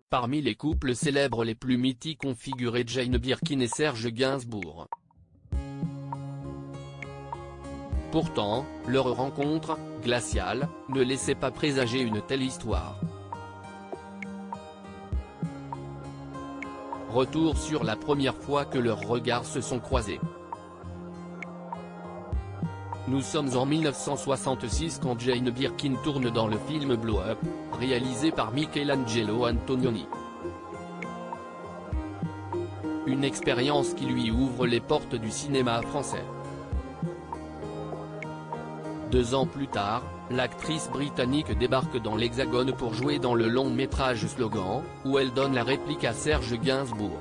Parmi les couples célèbres les plus mythiques ont figuré Jane Birkin et Serge Gainsbourg. Pourtant, leur rencontre, glaciale, ne laissait pas présager une telle histoire. Retour sur la première fois que leurs regards se sont croisés. Nous sommes en 1966 quand Jane Birkin tourne dans le film Blow Up, réalisé par Michelangelo Antonioni. Une expérience qui lui ouvre les portes du cinéma français. 2 ans plus tard, l'actrice britannique débarque dans l'Hexagone pour jouer dans le long-métrage Slogan, où elle donne la réplique à Serge Gainsbourg.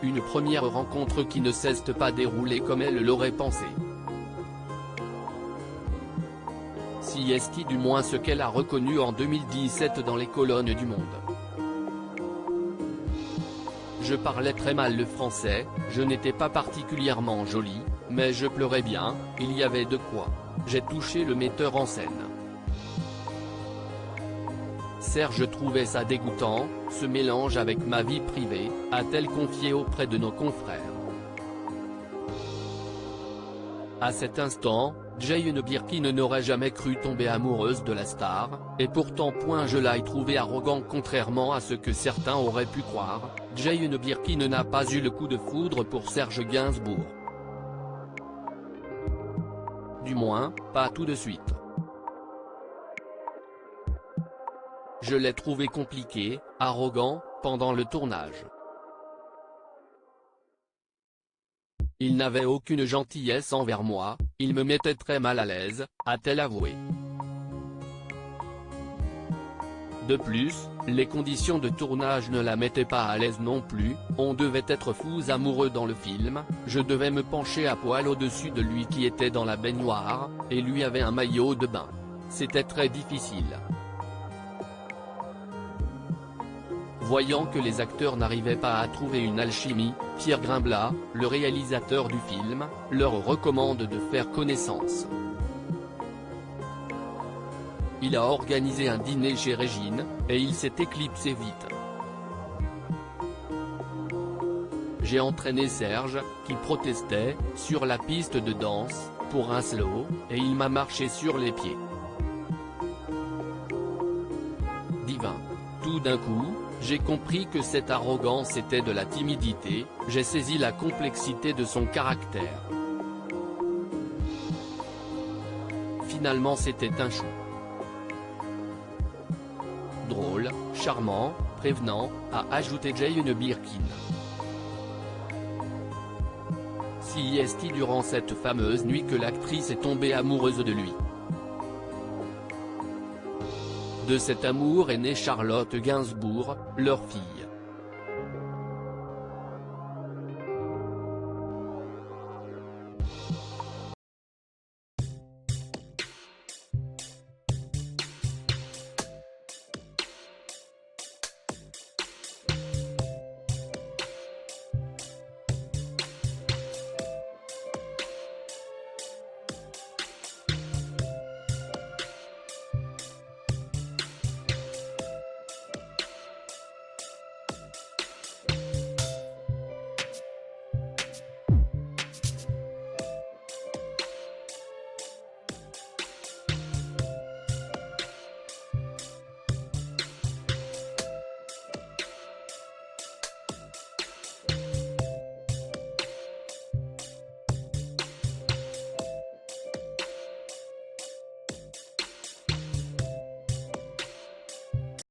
Une première rencontre qui ne s'est pas déroulée comme elle l'aurait pensé. Si est du moins ce qu'elle a reconnu en 2017 dans les colonnes du Monde. Je parlais très mal le français, je n'étais pas particulièrement jolie, mais je pleurais bien, il y avait de quoi. J'ai touché le metteur en scène. Serge trouvait ça dégoûtant, ce mélange avec ma vie privée, a-t-elle confié auprès de nos confrères. À cet instant, Jane Birkin n'aurait jamais cru tomber amoureuse de la star, et pourtant point je l'ai trouvé arrogant contrairement à ce que certains auraient pu croire, Jane Birkin n'a pas eu le coup de foudre pour Serge Gainsbourg. Du moins, pas tout de suite. Je l'ai trouvé compliqué, arrogant, pendant le tournage. Il n'avait aucune gentillesse envers moi, il me mettait très mal à l'aise, a-t-elle avoué. De plus, les conditions de tournage ne la mettaient pas à l'aise non plus, on devait être fous amoureux dans le film, je devais me pencher à poil au-dessus de lui qui était dans la baignoire, et lui avait un maillot de bain. C'était très difficile. Voyant que les acteurs n'arrivaient pas à trouver une alchimie, Pierre Grimblat, le réalisateur du film, leur recommande de faire connaissance. Il a organisé un dîner chez Régine, et il s'est éclipsé vite. J'ai entraîné Serge, qui protestait, sur la piste de danse, pour un slow, et il m'a marché sur les pieds. Divin. Tout d'un coup, j'ai compris que cette arrogance était de la timidité, j'ai saisi la complexité de son caractère. Finalement c'était un chou. Drôle, charmant, prévenant, a ajouté Jane Birkin. Si est durant cette fameuse nuit que l'actrice est tombée amoureuse de lui. De cet amour est née Charlotte Gainsbourg, leur fille.